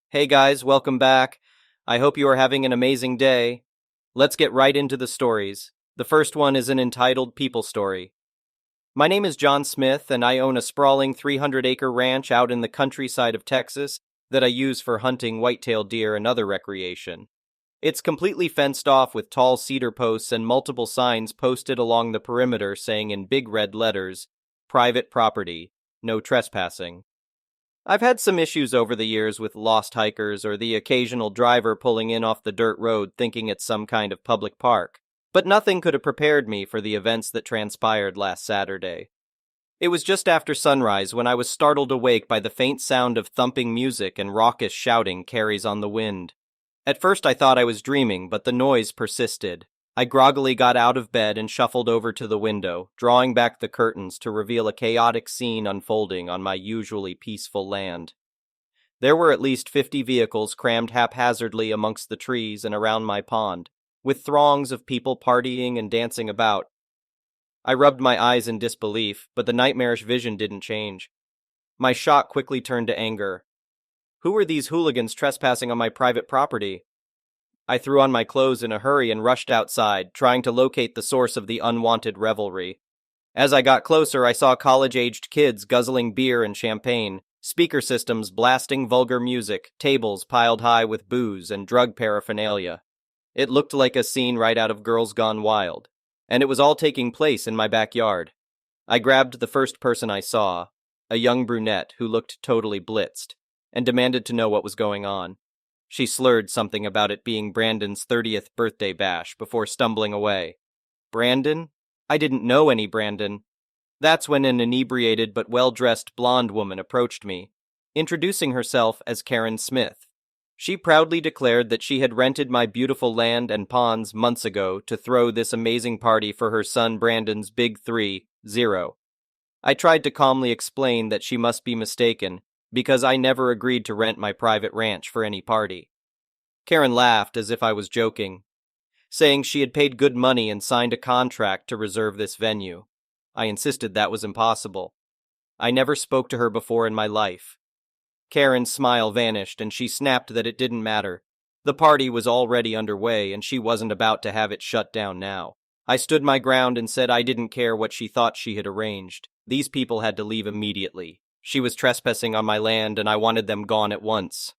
Hey guys, welcome back. I hope you are having an amazing day. Let's get right into the stories. The first one is an entitled People Story. My name is John Smith, and I own a sprawling 300-acre ranch out in the countryside of Texas that I use for hunting white-tailed deer and other recreation. It's completely fenced off with tall cedar posts and multiple signs posted along the perimeter saying in big red letters, "Private property, no trespassing." I've had some issues over the years with lost hikers or the occasional driver pulling in off the dirt road thinking it's some kind of public park, but nothing could have prepared me for the events that transpired last Saturday. It was just after sunrise when I was startled awake by the faint sound of thumping music and raucous shouting carries on the wind. At first I thought I was dreaming, but the noise persisted. I groggily got out of bed and shuffled over to the window, drawing back the curtains to reveal a chaotic scene unfolding on my usually peaceful land. There were at least 50 vehicles crammed haphazardly amongst the trees and around my pond, with throngs of people partying and dancing about. I rubbed my eyes in disbelief, but the nightmarish vision didn't change. My shock quickly turned to anger. Who were these hooligans trespassing on my private property? I threw on my clothes in a hurry and rushed outside, trying to locate the source of the unwanted revelry. As I got closer, I saw college-aged kids guzzling beer and champagne, speaker systems blasting vulgar music, tables piled high with booze and drug paraphernalia. It looked like a scene right out of Girls Gone Wild, and it was all taking place in my backyard. I grabbed the first person I saw, a young brunette who looked totally blitzed, and demanded to know what was going on. She slurred something about it being Brandon's 30th birthday bash before stumbling away. Brandon? I didn't know any Brandon. That's when an inebriated but well-dressed blonde woman approached me, introducing herself as Karen Smith. She proudly declared that she had rented my beautiful land and ponds months ago to throw this amazing party for her son Brandon's big 3-0. I tried to calmly explain that she must be mistaken, because I never agreed to rent my private ranch for any party. Karen laughed as if I was joking, saying she had paid good money and signed a contract to reserve this venue. I insisted that was impossible. I never spoke to her before in my life. Karen's smile vanished and she snapped that it didn't matter. The party was already underway and she wasn't about to have it shut down now. I stood my ground and said I didn't care what she thought she had arranged. These people had to leave immediately. She was trespassing on my land and I wanted them gone at once.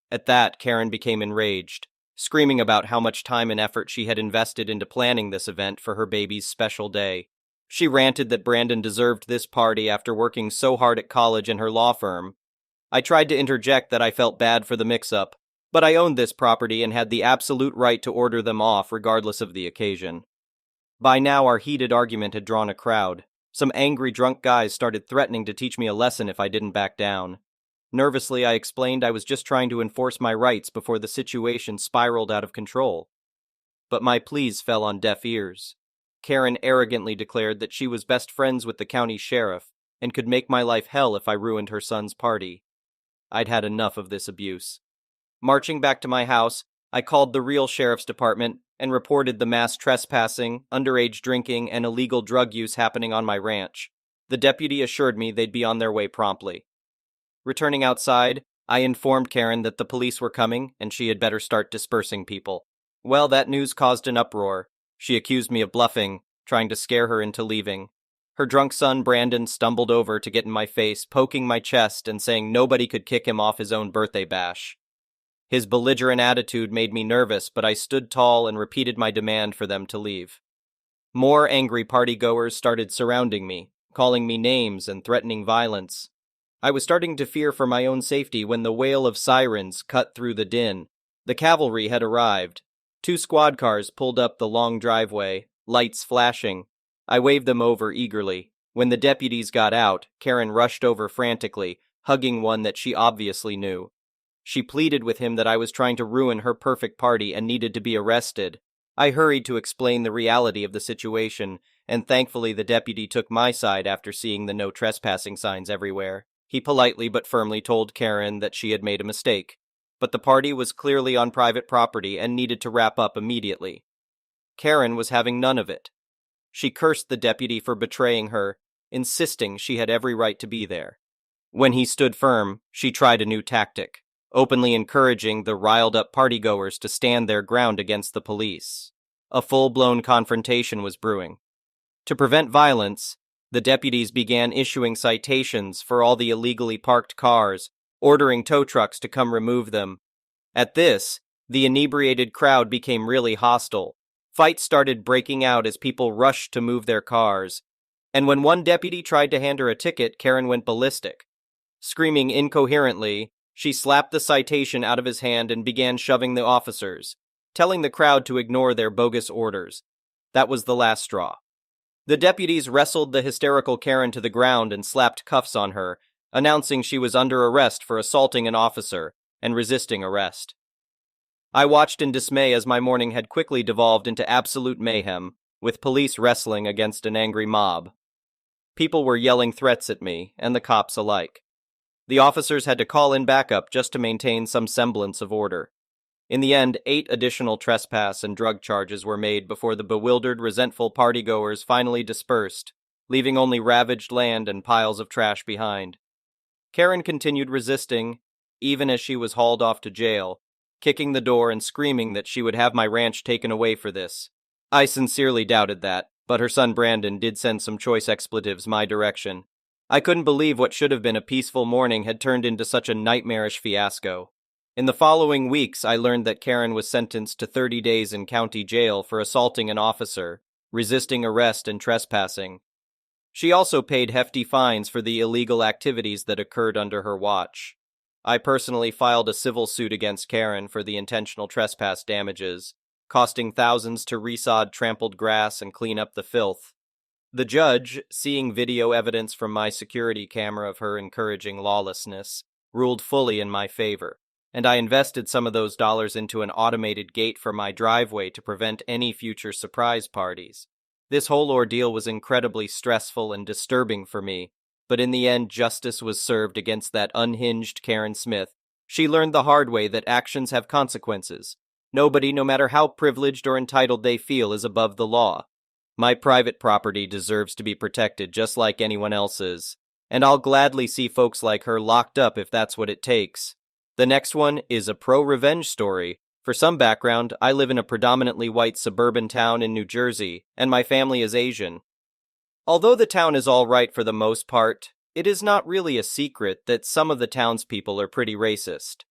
At that, Karen became enraged, screaming about how much time and effort she had invested into planning this event for her baby's special day. She ranted that Brandon deserved this party after working so hard at college and her law firm. I tried to interject that I felt bad for the mix-up, but I owned this property and had the absolute right to order them off regardless of the occasion. By now, our heated argument had drawn a crowd. Some angry drunk guys started threatening to teach me a lesson if I didn't back down. Nervously, I explained I was just trying to enforce my rights before the situation spiraled out of control. But my pleas fell on deaf ears. Karen arrogantly declared that she was best friends with the county sheriff and could make my life hell if I ruined her son's party. I'd had enough of this abuse. Marching back to my house, I called the real sheriff's department and reported the mass trespassing, underage drinking, and illegal drug use happening on my ranch. The deputy assured me they'd be on their way promptly. Returning outside, I informed Karen that the police were coming and she had better start dispersing people. Well, that news caused an uproar. She accused me of bluffing, trying to scare her into leaving. Her drunk son Brandon stumbled over to get in my face, poking my chest and saying nobody could kick him off his own birthday bash. His belligerent attitude made me nervous, but I stood tall and repeated my demand for them to leave. More angry partygoers started surrounding me, calling me names and threatening violence. I was starting to fear for my own safety when the wail of sirens cut through the din. The cavalry had arrived. 2 squad cars pulled up the long driveway, lights flashing. I waved them over eagerly. When the deputies got out, Karen rushed over frantically, hugging one that she obviously knew. She pleaded with him that I was trying to ruin her perfect party and needed to be arrested. I hurried to explain the reality of the situation, and thankfully the deputy took my side after seeing the no trespassing signs everywhere. He politely but firmly told Karen that she had made a mistake, but the party was clearly on private property and needed to wrap up immediately. Karen was having none of it. She cursed the deputy for betraying her, insisting she had every right to be there. When he stood firm, she tried a new tactic. openly encouraging the riled-up partygoers to stand their ground against the police. A full-blown confrontation was brewing. To prevent violence, the deputies began issuing citations for all the illegally parked cars, ordering tow trucks to come remove them. At this, the inebriated crowd became really hostile. Fights started breaking out as people rushed to move their cars. And when one deputy tried to hand her a ticket, Karen went ballistic. Screaming incoherently, she slapped the citation out of his hand and began shoving the officers, telling the crowd to ignore their bogus orders. That was the last straw. The deputies wrestled the hysterical Karen to the ground and slapped cuffs on her, announcing she was under arrest for assaulting an officer and resisting arrest. I watched in dismay as my morning had quickly devolved into absolute mayhem, with police wrestling against an angry mob. People were yelling threats at me, and the cops alike. The officers had to call in backup just to maintain some semblance of order. In the end, 8 additional trespass and drug charges were made before the bewildered, resentful partygoers finally dispersed, leaving only ravaged land and piles of trash behind. Karen continued resisting, even as she was hauled off to jail, kicking the door and screaming that she would have my ranch taken away for this. I sincerely doubted that, but her son Brandon did send some choice expletives my direction. I couldn't believe what should have been a peaceful morning had turned into such a nightmarish fiasco. In the following weeks, I learned that Karen was sentenced to 30 days in county jail for assaulting an officer, resisting arrest, and trespassing. She also paid hefty fines for the illegal activities that occurred under her watch. I personally filed a civil suit against Karen for the intentional trespass damages, costing thousands to resod trampled grass and clean up the filth. The judge, seeing video evidence from my security camera of her encouraging lawlessness, ruled fully in my favor, and I invested some of those dollars into an automated gate for my driveway to prevent any future surprise parties. This whole ordeal was incredibly stressful and disturbing for me, but in the end justice was served against that unhinged Karen Smith. She learned the hard way that actions have consequences. Nobody, no matter how privileged or entitled they feel, is above the law. My private property deserves to be protected just like anyone else's, and I'll gladly see folks like her locked up if that's what it takes. The next one is a pro-revenge story. For some background, I live in a predominantly white suburban town in New Jersey, and my family is Asian. Although the town is all right for the most part, it is not really a secret that some of the townspeople are pretty racist.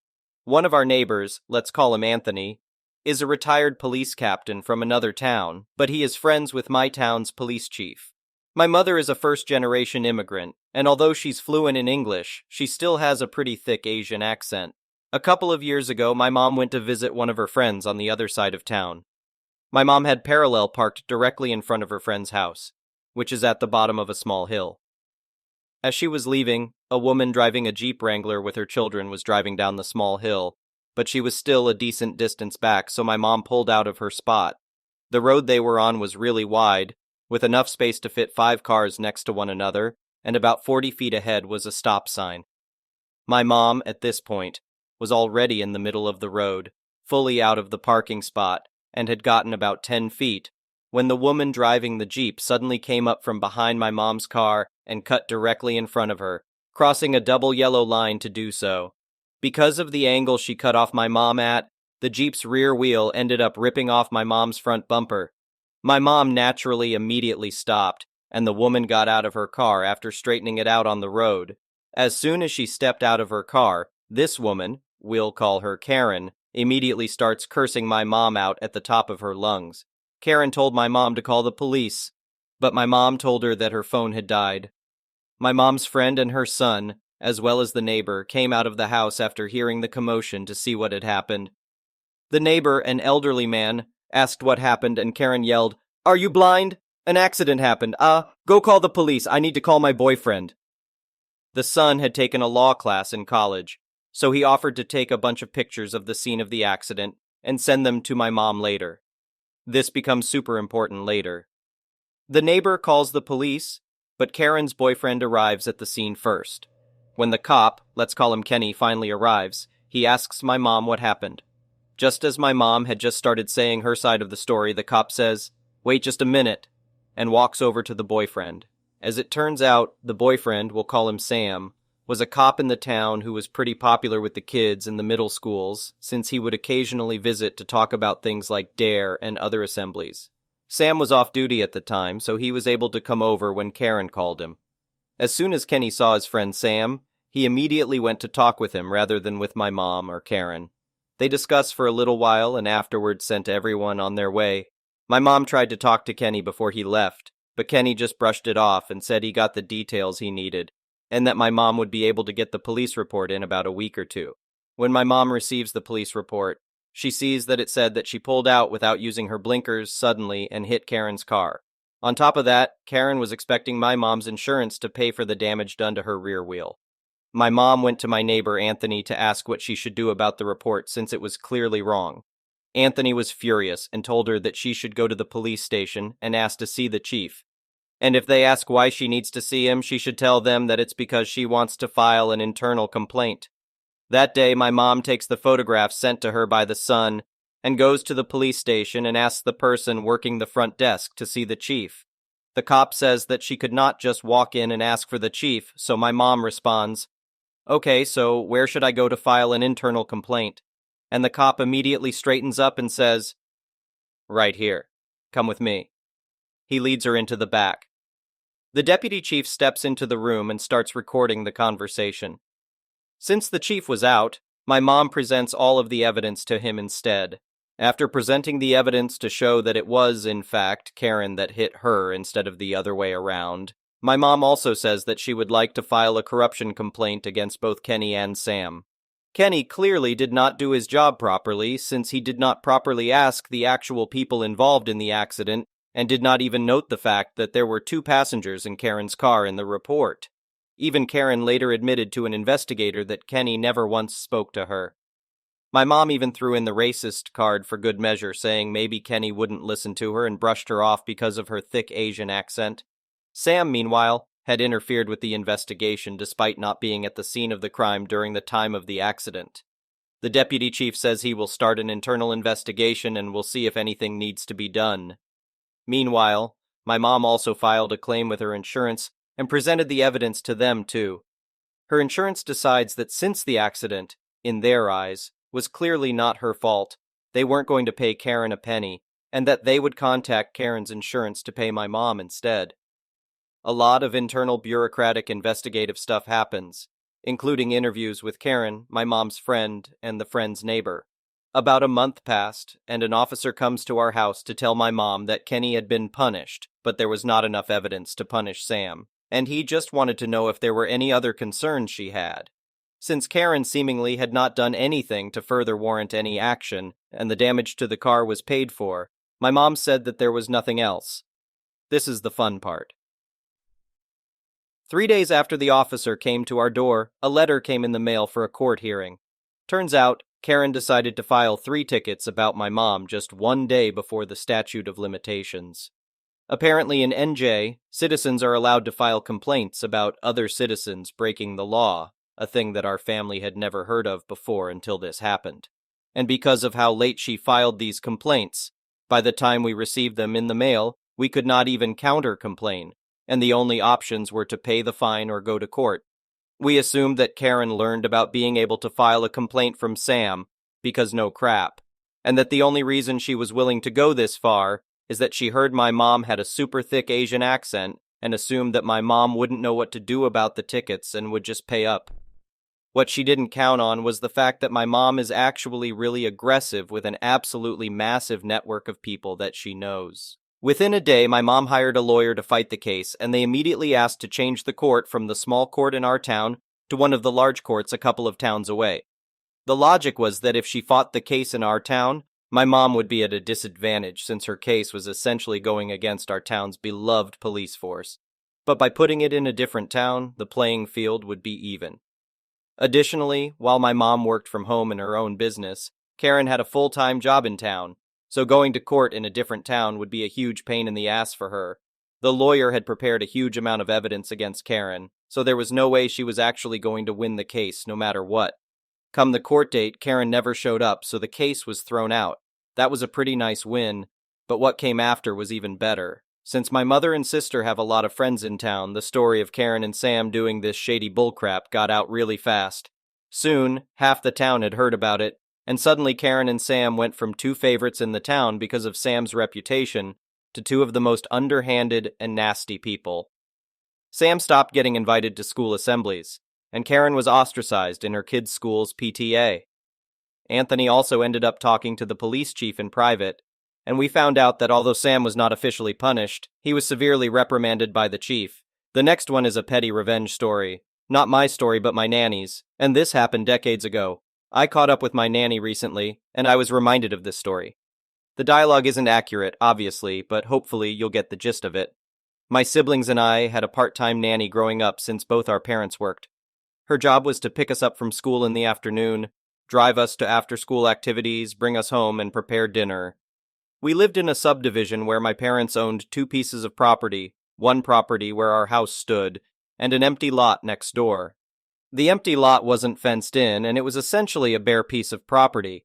One of our neighbors, let's call him Anthony, is a retired police captain from another town, but he is friends with my town's police chief. My mother is a first-generation immigrant, and although she's fluent in English, she still has a pretty thick Asian accent. A couple of years ago, my mom went to visit one of her friends on the other side of town. My mom had parallel parked directly in front of her friend's house, which is at the bottom of a small hill. As she was leaving, a woman driving a Jeep Wrangler with her children was driving down the small hill, but she was still a decent distance back, so my mom pulled out of her spot. The road they were on was really wide, with enough space to fit 5 cars next to one another, and about 40 feet ahead was a stop sign. My mom, at this point, was already in the middle of the road, fully out of the parking spot, and had gotten about 10 feet, when the woman driving the Jeep suddenly came up from behind my mom's car and cut directly in front of her, crossing a double yellow line to do so. Because of the angle she cut off my mom at, the Jeep's rear wheel ended up ripping off my mom's front bumper. My mom naturally immediately stopped, and the woman got out of her car after straightening it out on the road. As soon as she stepped out of her car, this woman, we'll call her Karen, immediately starts cursing my mom out at the top of her lungs. Karen told my mom to call the police, but my mom told her that her phone had died. My mom's friend and her son, as well as the neighbor, came out of the house after hearing the commotion to see what had happened. The neighbor, an elderly man, asked what happened, and Karen yelled, "Are you blind? An accident happened. Go call the police. I need to call my boyfriend." The son had taken a law class in college, so he offered to take a bunch of pictures of the scene of the accident and send them to my mom later. This becomes super important later. The neighbor calls the police, but Karen's boyfriend arrives at the scene first. When the cop, let's call him Kenny, finally arrives, he asks my mom what happened. Just as my mom had just started saying her side of the story, the cop says, "Wait just a minute," and walks over to the boyfriend. As it turns out, the boyfriend, we'll call him Sam, was a cop in the town who was pretty popular with the kids in the middle schools, since he would occasionally visit to talk about things like DARE and other assemblies. Sam was off duty at the time, so he was able to come over when Karen called him. As soon as Kenny saw his friend Sam, he immediately went to talk with him rather than with my mom or Karen. They discussed for a little while and afterwards sent everyone on their way. My mom tried to talk to Kenny before he left, but Kenny just brushed it off and said he got the details he needed, and that my mom would be able to get the police report in about a week or two. When my mom receives the police report, she sees that it said that she pulled out without using her blinkers suddenly and hit Karen's car. On top of that, Karen was expecting my mom's insurance to pay for the damage done to her rear wheel. My mom went to my neighbor Anthony to ask what she should do about the report since it was clearly wrong. Anthony was furious and told her that she should go to the police station and ask to see the chief. And if they ask why she needs to see him, she should tell them that it's because she wants to file an internal complaint. That day, my mom takes the photographs sent to her by the Sun and goes to the police station and asks the person working the front desk to see the chief. The cop says that she could not just walk in and ask for the chief, so my mom responds, "Okay, so where should I go to file an internal complaint?" And the cop immediately straightens up and says, "Right here. Come with me." He leads her into the back. The deputy chief steps into the room and starts recording the conversation. Since the chief was out, my mom presents all of the evidence to him instead. After presenting the evidence to show that it was, in fact, Karen that hit her instead of the other way around, my mom also says that she would like to file a corruption complaint against both Kenny and Sam. Kenny clearly did not do his job properly, since he did not properly ask the actual people involved in the accident and did not even note the fact that there were 2 passengers in Karen's car in the report. Even Karen later admitted to an investigator that Kenny never once spoke to her. My mom even threw in the racist card for good measure, saying maybe Kenny wouldn't listen to her and brushed her off because of her thick Asian accent. Sam, meanwhile, had interfered with the investigation despite not being at the scene of the crime during the time of the accident. The deputy chief says he will start an internal investigation and will see if anything needs to be done. Meanwhile, my mom also filed a claim with her insurance and presented the evidence to them too. Her insurance decides that since the accident, in their eyes, was clearly not her fault, they weren't going to pay Karen a penny, and that they would contact Karen's insurance to pay my mom instead. A lot of internal bureaucratic investigative stuff happens, including interviews with Karen, my mom's friend, and the friend's neighbor. About a month passed, and an officer comes to our house to tell my mom that Kenny had been punished, but there was not enough evidence to punish Sam, and he just wanted to know if there were any other concerns she had. Since Karen seemingly had not done anything to further warrant any action, and the damage to the car was paid for, my mom said that there was nothing else. This is the fun part. 3 days after the officer came to our door, a letter came in the mail for a court hearing. Turns out, Karen decided to file 3 tickets about my mom just 1 day before the statute of limitations. Apparently in NJ, citizens are allowed to file complaints about other citizens breaking the law, a thing that our family had never heard of before until this happened. And because of how late she filed these complaints, by the time we received them in the mail, we could not even counter-complain, and the only options were to pay the fine or go to court. We assumed that Karen learned about being able to file a complaint from Sam, because no crap, and that the only reason she was willing to go this far is that she heard my mom had a super thick Asian accent and assumed that my mom wouldn't know what to do about the tickets and would just pay up. What she didn't count on was the fact that my mom is actually really aggressive with an absolutely massive network of people that she knows. Within a day, my mom hired a lawyer to fight the case, and they immediately asked to change the court from the small court in our town to one of the large courts a couple of towns away. The logic was that if she fought the case in our town, my mom would be at a disadvantage since her case was essentially going against our town's beloved police force. But by putting it in a different town, the playing field would be even. Additionally, while my mom worked from home in her own business, Karen had a full-time job in town, so going to court in a different town would be a huge pain in the ass for her. The lawyer had prepared a huge amount of evidence against Karen, so there was no way she was actually going to win the case no matter what. Come the court date, Karen never showed up, so the case was thrown out. That was a pretty nice win, but what came after was even better. Since my mother and sister have a lot of friends in town, the story of Karen and Sam doing this shady bullcrap got out really fast. Soon, half the town had heard about it, and suddenly Karen and Sam went from two favorites in the town because of Sam's reputation to two of the most underhanded and nasty people. Sam stopped getting invited to school assemblies, and Karen was ostracized in her kids' school's PTA. Anthony also ended up talking to the police chief in private, and we found out that although Sam was not officially punished, he was severely reprimanded by the chief. The next one is a petty revenge story. Not my story, but my nanny's, and this happened decades ago. I caught up with my nanny recently, and I was reminded of this story. The dialogue isn't accurate, obviously, but hopefully you'll get the gist of it. My siblings and I had a part-time nanny growing up since both our parents worked. Her job was to pick us up from school in the afternoon, drive us to after-school activities, bring us home, and prepare dinner. We lived in a subdivision where my parents owned two pieces of property, one property where our house stood, and an empty lot next door. The empty lot wasn't fenced in, and it was essentially a bare piece of property.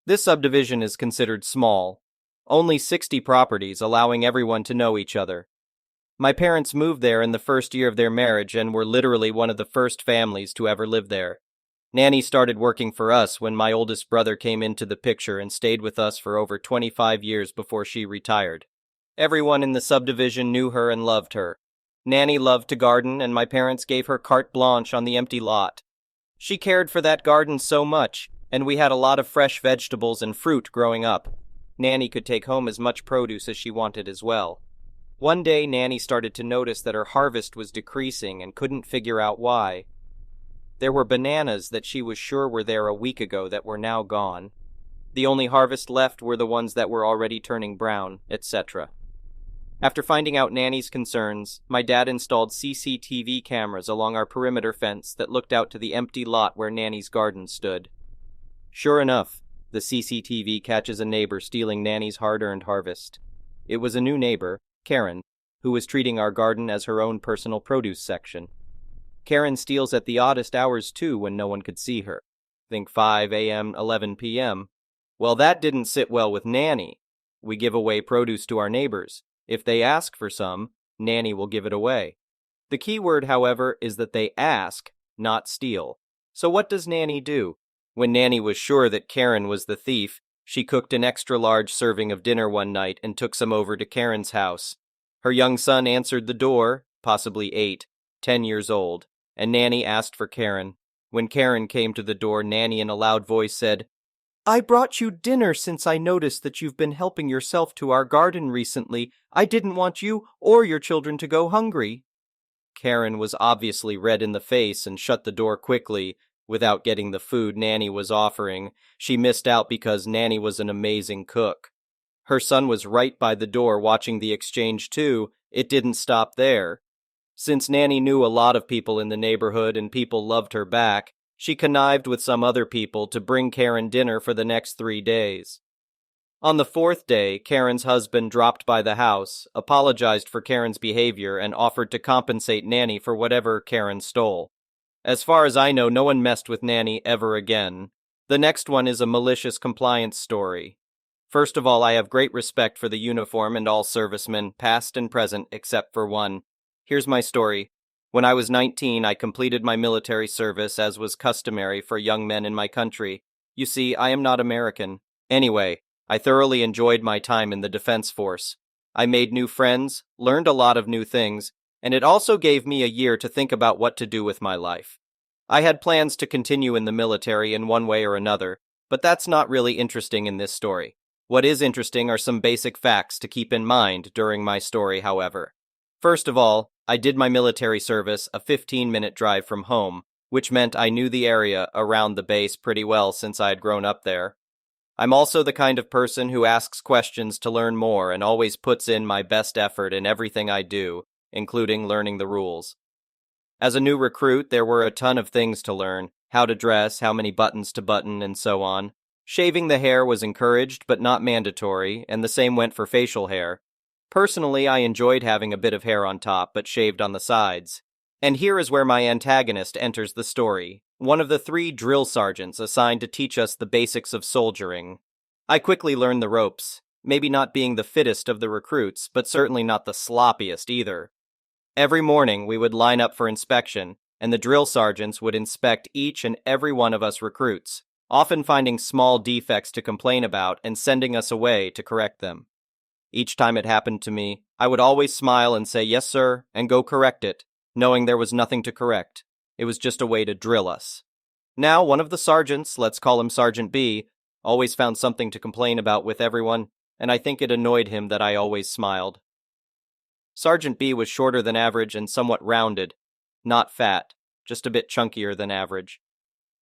This subdivision is considered small, only 60 properties, allowing everyone to know each other. My parents moved there in the first year of their marriage and were literally one of the first families to ever live there. Nanny started working for us when my oldest brother came into the picture and stayed with us for over 25 years before she retired. Everyone in the subdivision knew her and loved her. Nanny loved to garden, and my parents gave her carte blanche on the empty lot. She cared for that garden so much, and we had a lot of fresh vegetables and fruit growing up. Nanny could take home as much produce as she wanted as well. One day, Nanny started to notice that her harvest was decreasing and couldn't figure out why. There were bananas that she was sure were there a week ago that were now gone. The only harvest left were the ones that were already turning brown, etc. After finding out Nanny's concerns, my dad installed CCTV cameras along our perimeter fence that looked out to the empty lot where Nanny's garden stood. Sure enough, the CCTV catches a neighbor stealing Nanny's hard-earned harvest. It was a new neighbor, Karen, who was treating our garden as her own personal produce section. Karen steals at the oddest hours too when no one could see her. Think 5 a.m., 11 p.m. Well, that didn't sit well with Nanny. We give away produce to our neighbors. If they ask for some, Nanny will give it away. The key word, however, is that they ask, not steal. So what does Nanny do? When Nanny was sure that Karen was the thief, she cooked an extra-large serving of dinner one night and took some over to Karen's house. Her young son answered the door, possibly 8, 10 years old, and Nanny asked for Karen. When Karen came to the door, Nanny in a loud voice said, "I brought you dinner since I noticed that you've been helping yourself to our garden recently. I didn't want you or your children to go hungry." Karen was obviously red in the face and shut the door quickly. Without getting the food Nanny was offering, she missed out because Nanny was an amazing cook. Her son was right by the door watching the exchange too. It didn't stop there. Since Nanny knew a lot of people in the neighborhood and people loved her back, she connived with some other people to bring Karen dinner for the next 3 days. On the 4th day, Karen's husband dropped by the house, apologized for Karen's behavior, and offered to compensate Nanny for whatever Karen stole. As far as I know, no one messed with Nanny ever again. The next one is a malicious compliance story. First of all, I have great respect for the uniform and all servicemen, past and present, except for one. Here's my story. When I was 19, I completed my military service as was customary for young men in my country. You see, I am not American. Anyway, I thoroughly enjoyed my time in the Defense Force. I made new friends, learned a lot of new things, and it also gave me a year to think about what to do with my life. I had plans to continue in the military in one way or another, but that's not really interesting in this story. What is interesting are some basic facts to keep in mind during my story, however. First of all, I did my military service a 15-minute drive from home, which meant I knew the area around the base pretty well since I had grown up there. I'm also the kind of person who asks questions to learn more and always puts in my best effort in everything I do, including learning the rules. As a new recruit, there were a ton of things to learn: how to dress, how many buttons to button, and so on. Shaving the hair was encouraged but not mandatory, and the same went for facial hair. Personally, I enjoyed having a bit of hair on top but shaved on the sides. And here is where my antagonist enters the story, one of the 3 drill sergeants assigned to teach us the basics of soldiering. I quickly learned the ropes. maybe not being the fittest of the recruits, but certainly not the sloppiest either. Every morning we would line up for inspection, and the drill sergeants would inspect each and every one of us recruits, often finding small defects to complain about and sending us away to correct them. Each time it happened to me, I would always smile and say, "Yes, sir," and go correct it, knowing there was nothing to correct. It was just a way to drill us. Now, one of the sergeants, let's call him Sergeant B, always found something to complain about with everyone, and I think it annoyed him that I always smiled. Sergeant B was shorter than average and somewhat rounded, not fat, just a bit chunkier than average.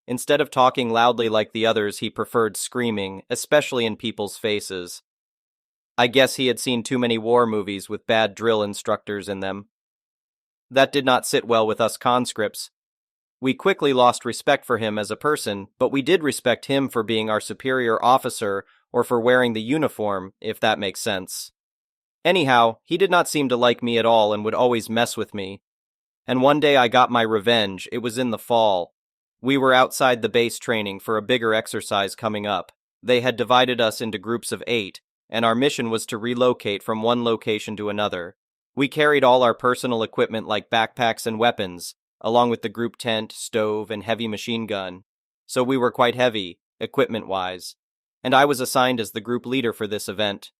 Instead of talking loudly like the others, he preferred screaming, especially in people's faces. I guess he had seen too many war movies with bad drill instructors in them. That did not sit well with us conscripts. We quickly lost respect for him as a person, but we did respect him for being our superior officer or for wearing the uniform, if that makes sense. Anyhow, he did not seem to like me at all and would always mess with me. And one day I got my revenge. It was in the fall. We were outside the base training for a bigger exercise coming up. They had divided us into groups of 8, and our mission was to relocate from one location to another. We carried all our personal equipment like backpacks and weapons, along with the group tent, stove, and heavy machine gun. So we were quite heavy, equipment-wise, and I was assigned as the group leader for this event.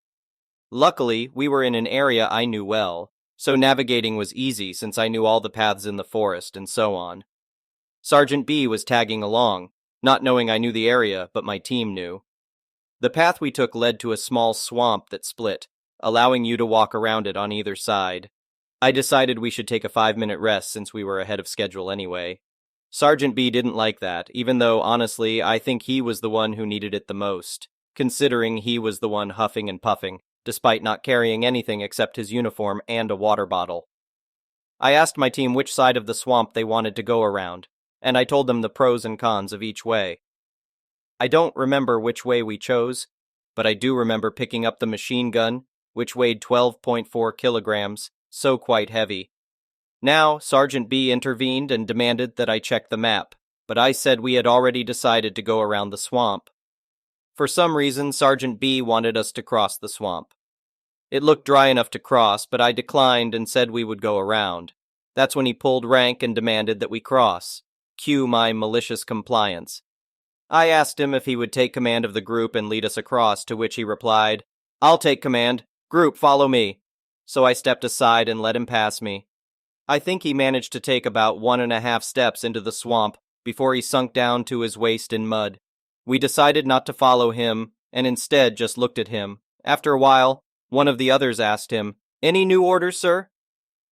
Luckily, we were in an area I knew well, so navigating was easy since I knew all the paths in the forest and so on. Sergeant B was tagging along, not knowing I knew the area, but my team knew. The path we took led to a small swamp that split, allowing you to walk around it on either side. I decided we should take a 5-minute rest since we were ahead of schedule anyway. Sergeant B didn't like that, even though, honestly, I think he was the one who needed it the most, considering he was the one huffing and puffing, despite not carrying anything except his uniform and a water bottle. I asked my team which side of the swamp they wanted to go around, and I told them the pros and cons of each way. I don't remember which way we chose, but I do remember picking up the machine gun, which weighed 12.4 kilograms, so quite heavy. Now, Sergeant B intervened and demanded that I check the map, but I said we had already decided to go around the swamp. For some reason, Sergeant B wanted us to cross the swamp. It looked dry enough to cross, but I declined and said we would go around. That's when he pulled rank and demanded that we cross. Cue my malicious compliance. I asked him if he would take command of the group and lead us across, to which he replied, "I'll take command. Group, follow me." So I stepped aside and let him pass me. I think he managed to take about 1.5 steps into the swamp before he sunk down to his waist in mud. We decided not to follow him, and instead just looked at him. After a while, one of the others asked him, "Any new orders, sir?"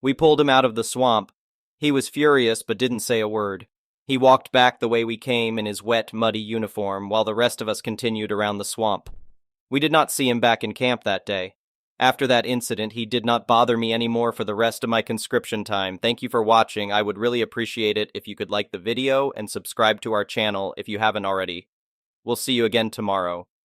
We pulled him out of the swamp. He was furious but didn't say a word. He walked back the way we came in his wet, muddy uniform, while the rest of us continued around the swamp. We did not see him back in camp that day. After that incident, he did not bother me anymore for the rest of my conscription time. Thank you for watching. I would really appreciate it if you could like the video and subscribe to our channel if you haven't already. We'll see you again tomorrow.